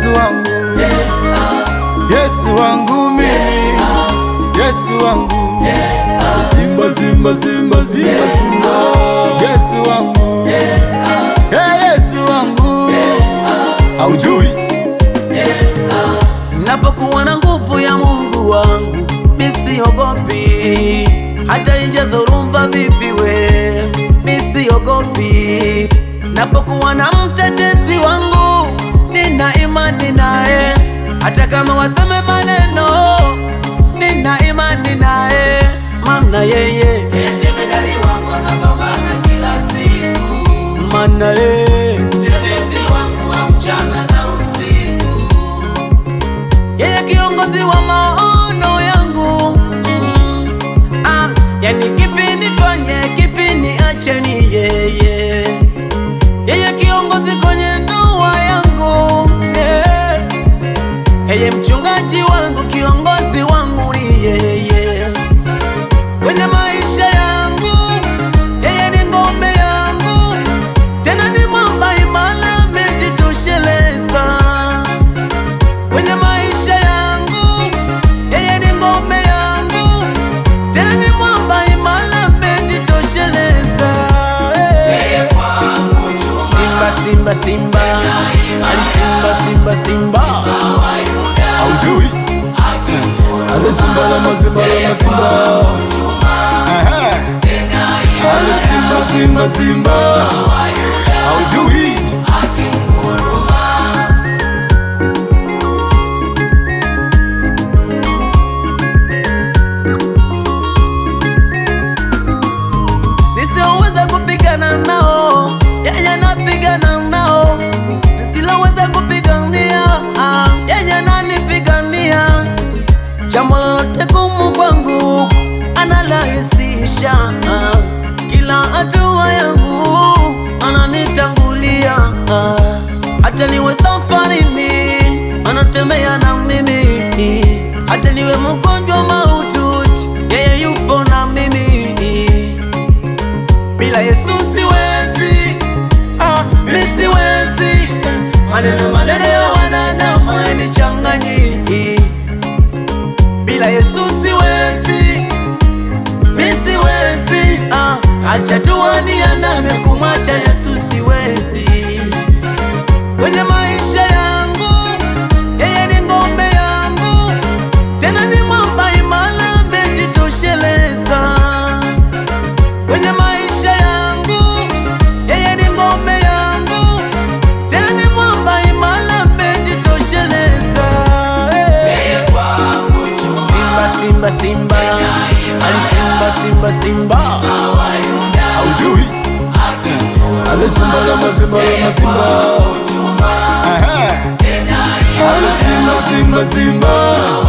Yesu wangu, Yesu wangu mimi, Yesu wangu, Simba, Simba, Simba, Simba, Simba, Yesu wangu, Yesu wangu, haujui. Napokuwa na nguvu ya Mungu wangu, misiogopi, hata ije dhoruba vipi we, misiogopi. Napokuwa na mtetezi wangu, nina imani naye, hata kama waseme maneno, nina imani naye, maana yeye jemedali wangu anapambana kila siku, maana yeye mtetezi wangu wa mchana na usiku, yeye kiongozi wa maono yangu. Yani kipi nifanye, kipi niache, ni yeye, yeye kiongozi kwenye ndoa yangu, yeye mchungaji wangu, kiongozi wangu ni yeye, kwenye maisha yangu yeye ni ngome yangu, tena ni mwamba imara, amejitosheleza. Kwenye maisha yangu yeye ni ngome yangu, tena ni mwamba imara, amejitosheleza. Simba, Simba, Ali Simba, Simba, Simba, Haujui. Ale Simba la Simba la Simba, Ale Simba, Simba, Simba, haujui. nisioweza kupigana nao, yeye anapigana nao, nisiloweza kupigania, yeye ananipigania. Jambo lolote gumu kwangu anarahisisha, kila hatua yangu ananitangulia, hata niwe safarini anatembea na mimi, hata niwe mgonjwa mahututi yeye yupo na mimi. Bila Yesu siwezi, mi siwezi, maneno ya wanadamu hayanichanganyi. Bila Yesu siwezi, mi siwezi, acha tuaniandame, kumwacha Yesu siwezi. Kwenye maisha yangu yeye ni ngome yangu, tena ni mwamba imara, amejitosheleza. Kwenye maisha yangu yeye ni ngome yangu, tena ni mwamba imara, amejitosheleza. Simba, Simba, Ali Simba, Simba, Simba, Haujui. Ale Simba la Simba la Simba, Ale Simba, Simba, Simba.